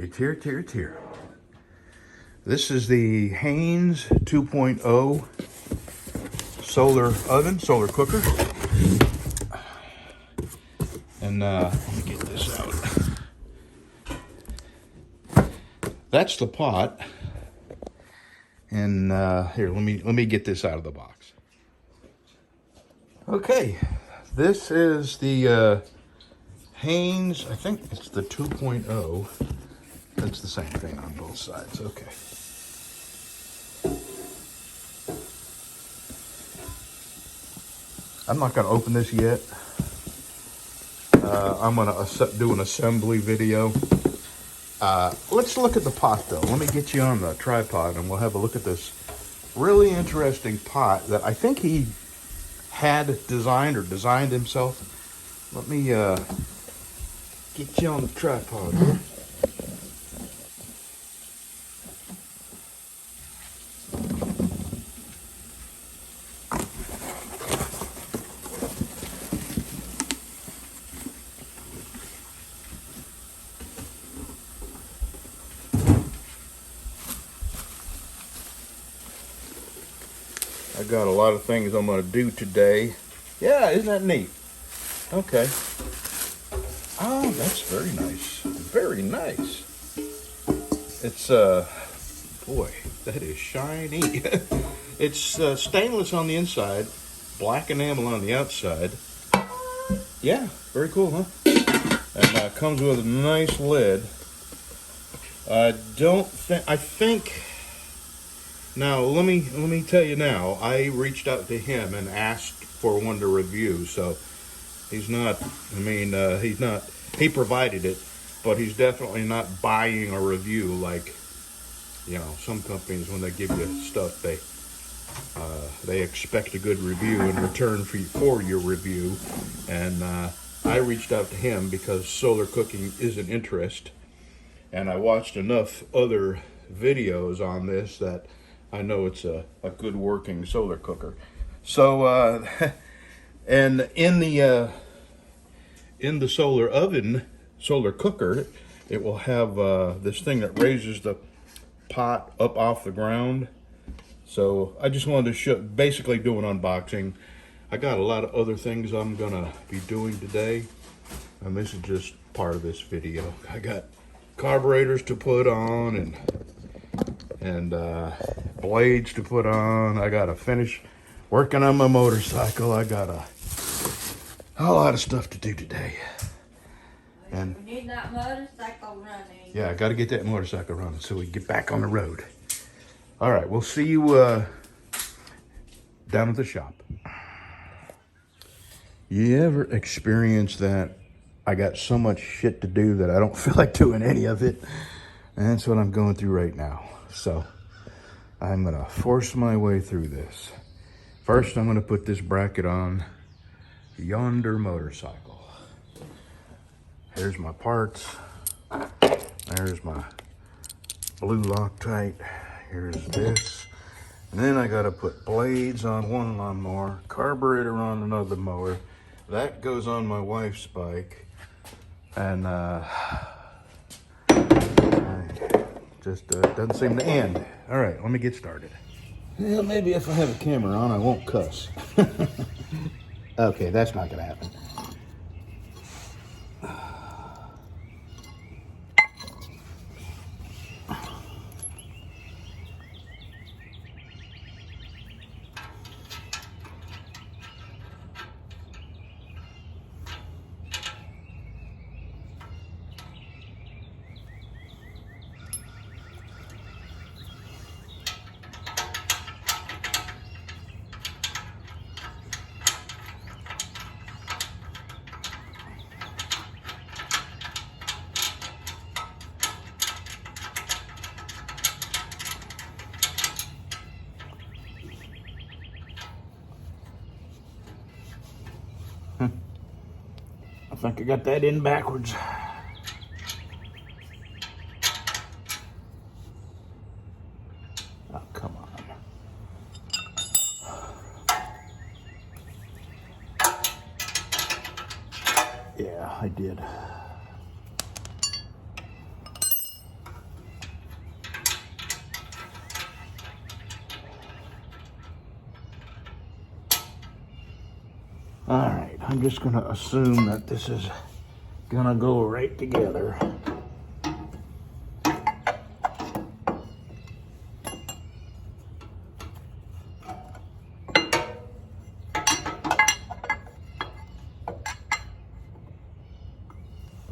It's here, it's here, it's here. This is the Haines 2.0 solar oven, solar cooker. And let me get this out. That's the pot. And here, let me get this out of the box. Okay, this is the Haines, I think it's the 2.0. That's the same thing on both sides, okay. I'm not gonna open this yet. I'm gonna do an assembly video. Let's look at the pot though. Let me get you on the tripod and we'll have a look at this really interesting pot that I think he had designed or designed himself. Let me get you on the tripod here. I got a lot of things I'm going to do today. Yeah, isn't that neat? Okay. Oh, that's very nice. Very nice. It's, boy, that is shiny. It's stainless on the inside, black enamel on the outside. Yeah, very cool, huh? And comes with a nice lid. I think... Now, let me tell you now, I reached out to him and asked for one to review, so he's not, he provided it, but he's definitely not buying a review like, you know, some companies, when they give you stuff, they expect a good review in return for your review, and I reached out to him because solar cooking is an interest, and I watched enough other videos on this that I know it's a good working solar cooker. So, and in the solar oven, solar cooker, it will have this thing that raises the pot up off the ground. So I just wanted to basically do an unboxing. I got a lot of other things I'm gonna be doing today, and this is just part of this video. I got carburetors to put on and blades to put on. I gotta finish working on my motorcycle. I got a lot of stuff to do today. And we need that motorcycle running. Yeah, I gotta get that motorcycle running so we can get back on the road. All right, we'll see you down at the shop. You ever experience that? I got so much shit to do that I don't feel like doing any of it. And that's what I'm going through right now. So I'm gonna force my way through this. First, I'm gonna put this bracket on yonder motorcycle. Here's my parts. There's my blue Loctite. Here's this. And then I gotta put blades on one lawnmower, carburetor on another mower. That goes on my wife's bike. And just doesn't seem to end. All right, let me get started. Well, maybe if I have a camera on, I won't cuss. Okay, that's not gonna happen. I think I got that in backwards. Oh, come on. Yeah, I did. All right, I'm just gonna assume that this is gonna go right together.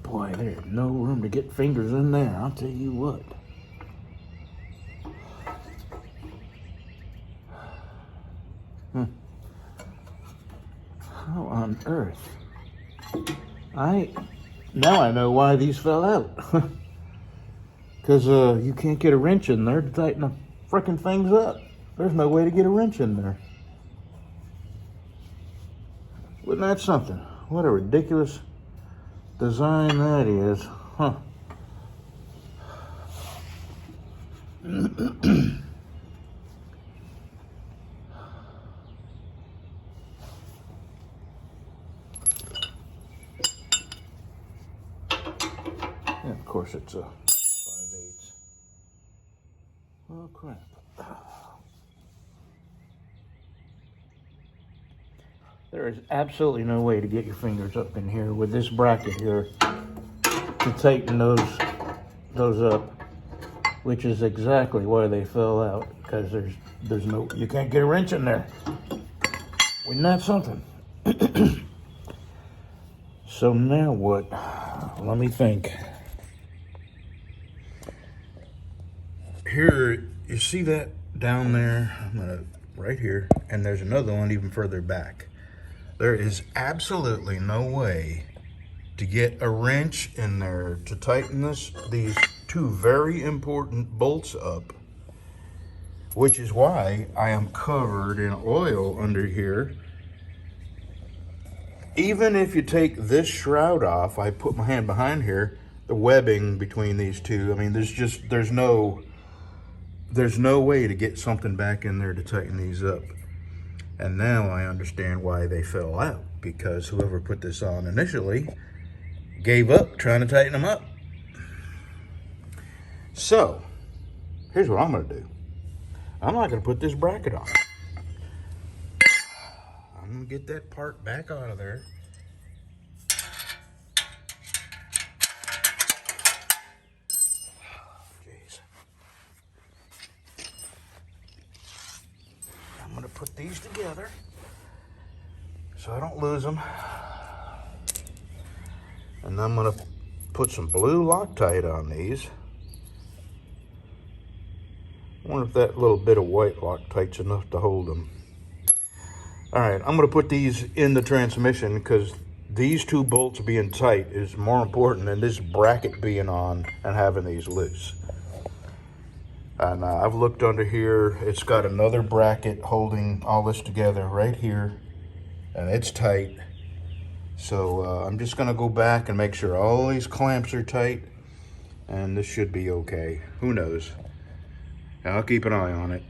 Boy, there's no room to get fingers in there, I'll tell you what. How on earth? Now I know why these fell out. Because you can't get a wrench in there to tighten the frickin' things up. There's no way to get a wrench in there. Wasn't that something? What a ridiculous design that is, huh? And of course it's a 5/8. Oh crap. There is absolutely no way to get your fingers up in here with this bracket here to tighten those up, which is exactly why they fell out, because there's no, you can't get a wrench in there. Isn't that something? So now what? Let me think. Here, you see that down there? I'm gonna, right here, and there's another one even further back. There is absolutely no way to get a wrench in there to tighten these two very important bolts up, which is why I am covered in oil under here. Even if you take this shroud off, I put my hand behind here, the webbing between these two, I mean, there's no way to get something back in there to tighten these up. And now I understand why they fell out, because whoever put this on initially gave up trying to tighten them up. So, here's what I'm gonna do. I'm not gonna put this bracket on. I'm gonna get that part back out of there. Jeez. I'm gonna put these together so I don't lose them. And I'm gonna put some blue Loctite on these. I wonder if that little bit of white Loctite's enough to hold them. All right, I'm gonna put these in the transmission, because these two bolts being tight is more important than this bracket being on and having these loose. And I've looked under here, it's got another bracket holding all this together right here, and it's tight. So I'm just gonna go back and make sure all these clamps are tight, and this should be okay. Who knows? I'll keep an eye on it.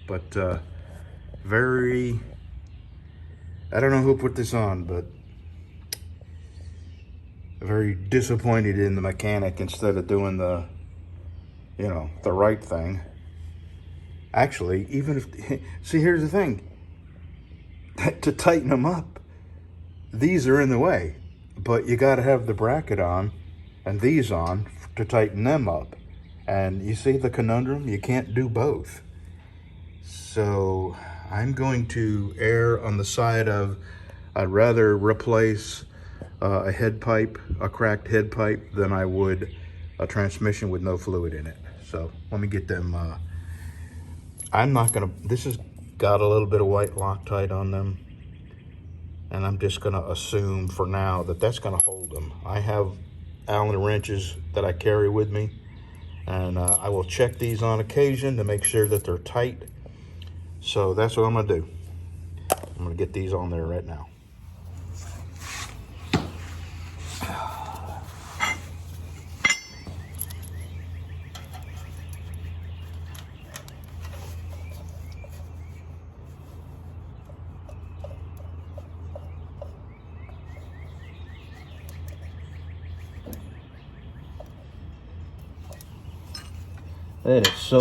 But I don't know who put this on, but very disappointed in the mechanic instead of doing the right thing. Actually, even if, see, here's the thing. To tighten them up, these are in the way, but you got to have the bracket on and these on to tighten them up. And you see the conundrum? You can't do both. So I'm going to err on the side of, I'd rather replace a head pipe, a cracked head pipe, than I would a transmission with no fluid in it. So let me get them. I'm not gonna, this has got a little bit of white Loctite on them, and I'm just gonna assume for now that that's gonna hold them. I have Allen wrenches that I carry with me, and I will check these on occasion to make sure that they're tight. So that's what I'm gonna do. I'm gonna get these on there right now. That is so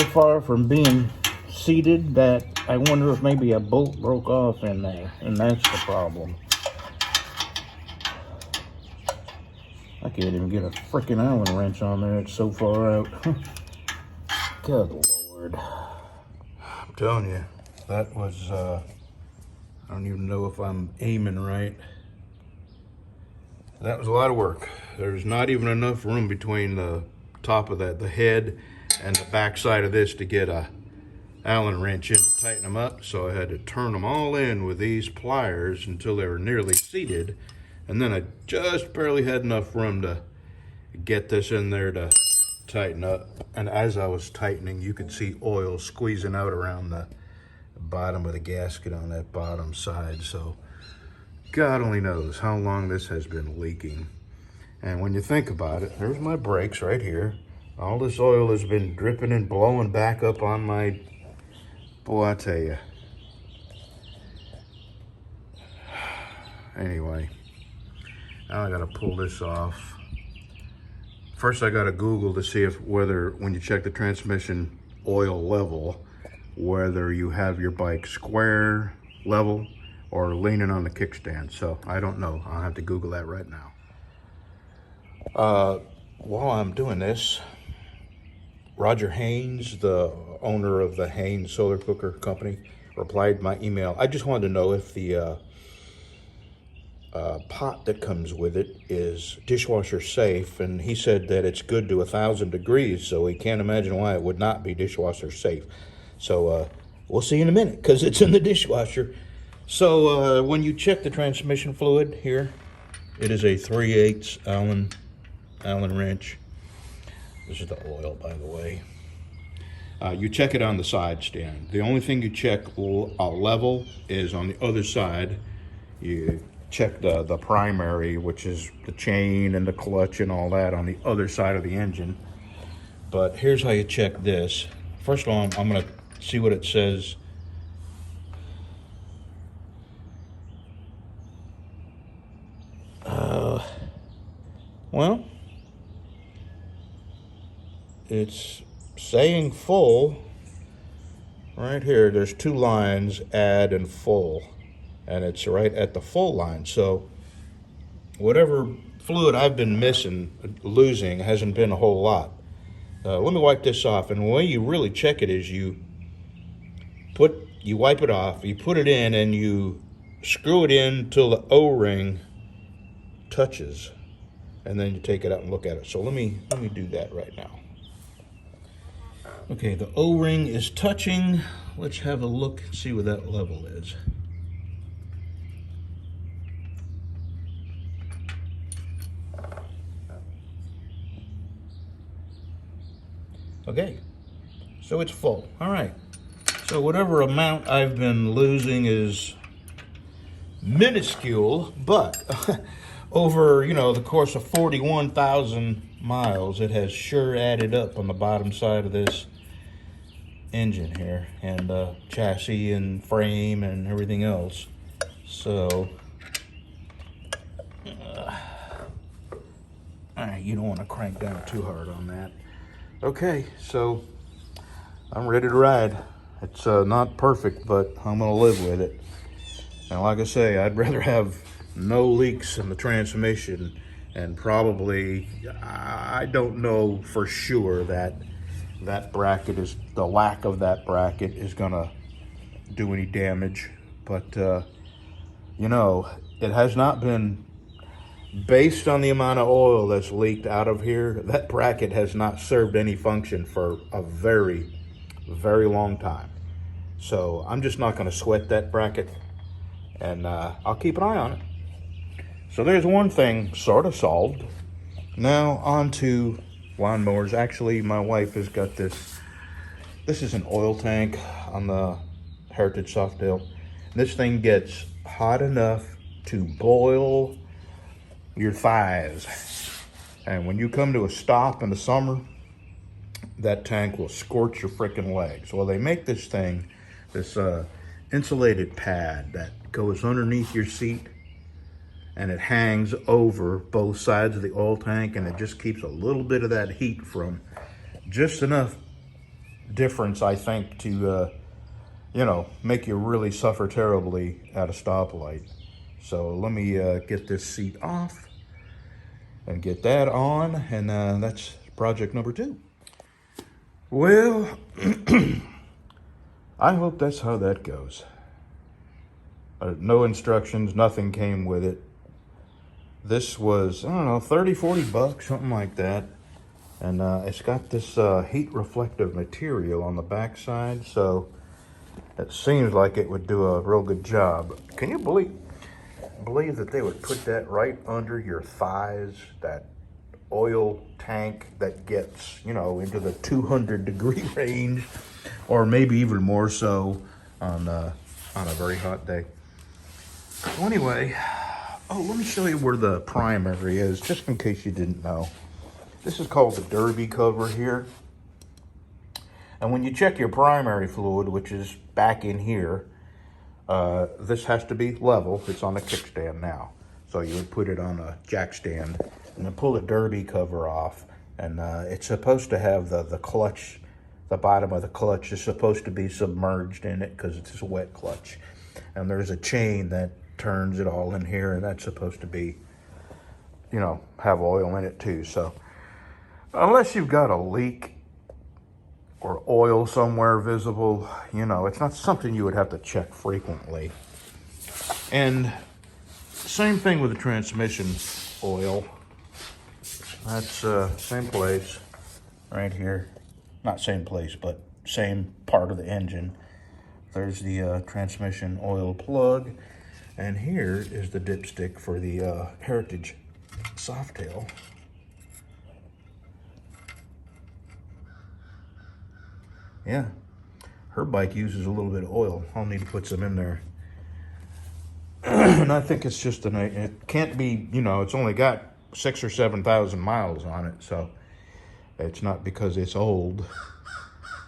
far from being seated that I wonder if maybe a bolt broke off in there, and that's the problem. I can't even get a freaking Allen wrench on there. It's so far out. Good Lord. I'm telling you, that was, I don't even know if I'm aiming right. That was a lot of work. There's not even enough room between the top of that, the head, and the back side of this to get a Allen wrench in to tighten them up. So I had to turn them all in with these pliers until they were nearly seated. And then I just barely had enough room to get this in there to tighten up. And as I was tightening, you could see oil squeezing out around the bottom of the gasket on that bottom side. So God only knows how long this has been leaking. And when you think about it, there's my brakes right here. All this oil has been dripping and blowing back up on my, boy, I tell you. Anyway, now I gotta pull this off. First I gotta Google to see if whether, when you check the transmission oil level, whether you have your bike square level or leaning on the kickstand. So I don't know. I'll have to Google that right now. While I'm doing this, Roger Haines, the owner of the Haines solar cooker company, replied my email. I just wanted to know if the pot that comes with it is dishwasher safe, and he said that it's good to 1,000 degrees, so he can't imagine why it would not be dishwasher safe. So we'll see in a minute, because it's in the dishwasher. So when you check the transmission fluid here, it is a 3/8 Allen wrench. This is the oil, by the way. You check it on the side stand. The only thing you check level is on the other side. You check the primary, which is the chain and the clutch and all that, on the other side of the engine. But here's how you check this. First of all, I'm going to see what it says. Well, it's saying full right here. There's two lines, add and full, and it's right at the full line. So whatever fluid I've been losing hasn't been a whole lot. Let me wipe this off, and the way you really check it is you wipe it off, you put it in, and you screw it in till the O-ring touches, and then you take it out and look at it. So let me do that right now. Okay, the O-ring is touching. Let's have a look and see what that level is. Okay, so it's full. All right, so whatever amount I've been losing is minuscule, but over, the course of 41,000 miles, it has sure added up on the bottom side of this engine here, and chassis and frame and everything else. So all right, you don't want to crank down too hard on that. Okay, so I'm ready to ride. It's not perfect, but I'm gonna live with it. And like I say, I'd rather have no leaks in the transmission, and probably, I don't know for sure that the lack of that bracket is gonna do any damage. But it has not been, based on the amount of oil that's leaked out of here, that bracket has not served any function for a very, very long time. So I'm just not gonna sweat that bracket, and I'll keep an eye on it. So there's one thing sort of solved. Now on to lawnmowers. Actually, my wife has got this. This is an oil tank on the Heritage Softtail. This thing gets hot enough to boil your thighs. And when you come to a stop in the summer, that tank will scorch your freaking legs. Well, they make this thing, this insulated pad that goes underneath your seat, and it hangs over both sides of the oil tank, and it just keeps a little bit of that heat from, just enough difference, I think, to you know, make you really suffer terribly at a stoplight. So let me get this seat off and get that on, and that's project number 2. Well, I hope that's how that goes. No instructions, nothing came with it. This was, I don't know, 30, 40 bucks, something like that. And it's got this heat reflective material on the backside, so it seems like it would do a real good job. Can you believe that they would put that right under your thighs, that oil tank that gets, you know, into the 200-degree range, or maybe even more so on a very hot day. So anyway, oh, let me show you where the primary is, just in case you didn't know. This is called the derby cover here. And when you check your primary fluid, which is back in here, this has to be level. It's on a kickstand now. So you would put it on a jack stand and then pull the derby cover off. And it's supposed to have the clutch, the bottom of the clutch is supposed to be submerged in it because it's a wet clutch. And there's a chain that turns it all in here, and that's supposed to be, you know, have oil in it too. So unless you've got a leak or oil somewhere visible, you know, it's not something you would have to check frequently. And same thing with the transmission oil. That's same place right here. Not same place, but same part of the engine. There's the transmission oil plug. And here is the dipstick for the Heritage Softtail. Yeah, her bike uses a little bit of oil. I'll need to put some in there. And I think it's just it can't be, you know, it's only got 6,000 or 7,000 miles on it. So it's not because it's old.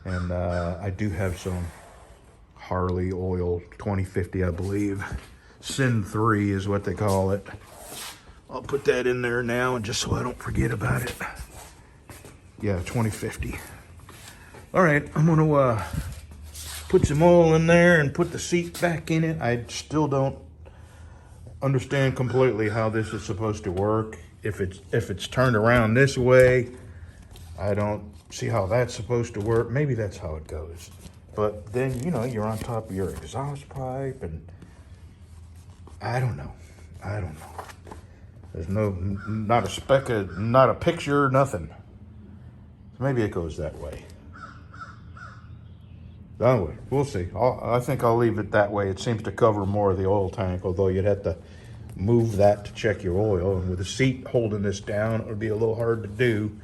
And I do have some Harley oil, 2050, I believe. Sin 3 is what they call it. I'll put that in there now, and just so I don't forget about it. Yeah, 2050. All right, I'm gonna put some oil in there and put the seat back in it. I still don't understand completely how this is supposed to work. If it's turned around this way, I don't see how that's supposed to work. Maybe that's how it goes. But then, you know, you're on top of your exhaust pipe, and I don't know. There's not a speck of, not a picture, nothing. So maybe it goes that way. Anyway, we'll see. I think I'll leave it that way. It seems to cover more of the oil tank, although you'd have to move that to check your oil. And with the seat holding this down, it would be a little hard to do.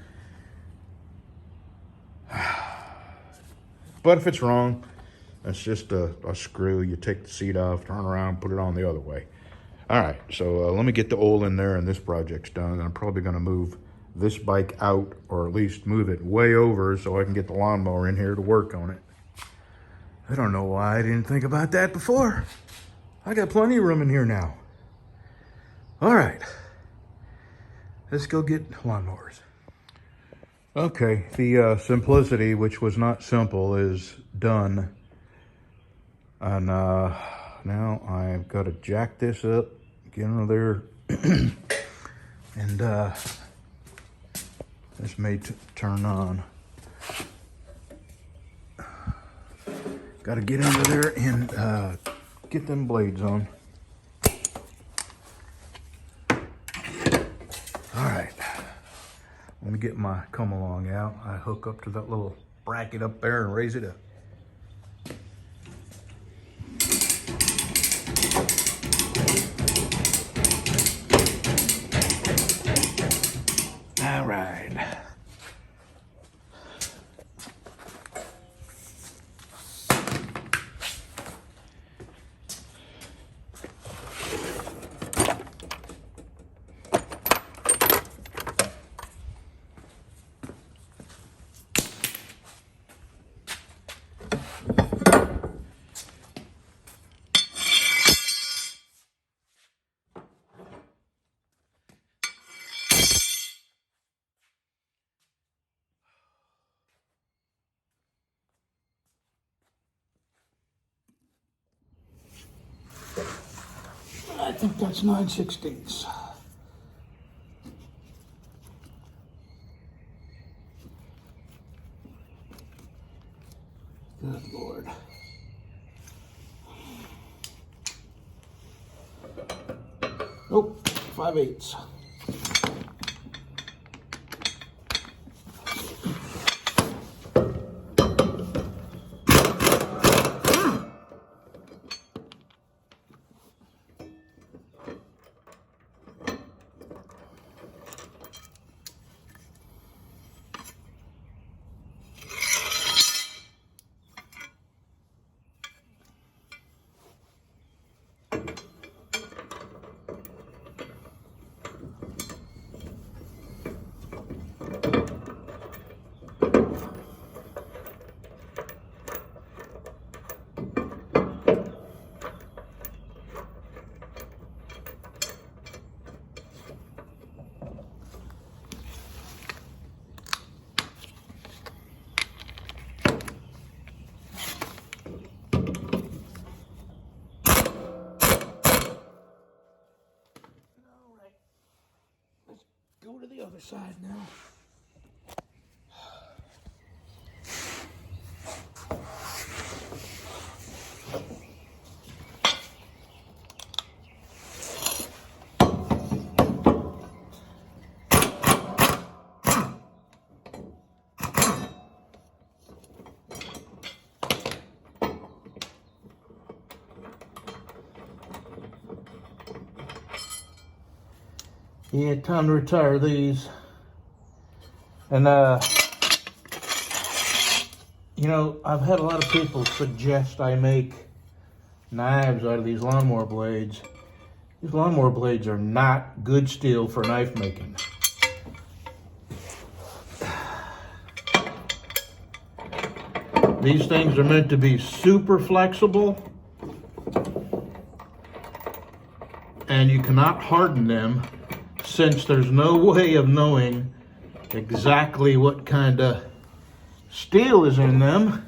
But if it's wrong, it's just a screw. You take the seat off, turn around, put it on the other way. All right, so let me get the oil in there, and this project's done. I'm probably going to move this bike out, or at least move it way over so I can get the lawnmower in here to work on it. I don't know why I didn't think about that before. I got plenty of room in here now. All right, let's go get lawnmowers. Okay, the simplicity, which was not simple, is done. And now I've got to jack this up, get under there, and this may turn on. Got to get under there and get them blades on. All right, let me get my come along out. I hook up to that little bracket up there and raise it up. All right. think that's 9/16. Good Lord. Nope, 5/8. Go to the other side now. Yeah, time to retire these. And, you know, I've had a lot of people suggest I make knives out of these lawnmower blades. These lawnmower blades are not good steel for knife making. These things are meant to be super flexible, and you cannot harden them since there's no way of knowing exactly what kind of steel is in them.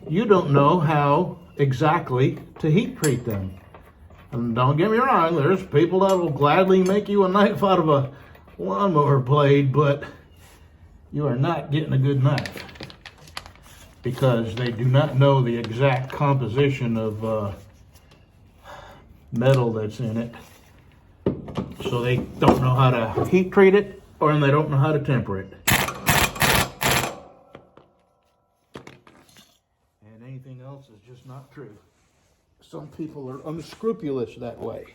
You don't know how exactly to heat treat them. And don't get me wrong, there's people that will gladly make you a knife out of a lawnmower blade, but you are not getting a good knife because they do not know the exact composition of metal that's in it. So they don't know how to heat treat it, or they don't know how to temper it. And anything else is just not true. Some people are unscrupulous that way.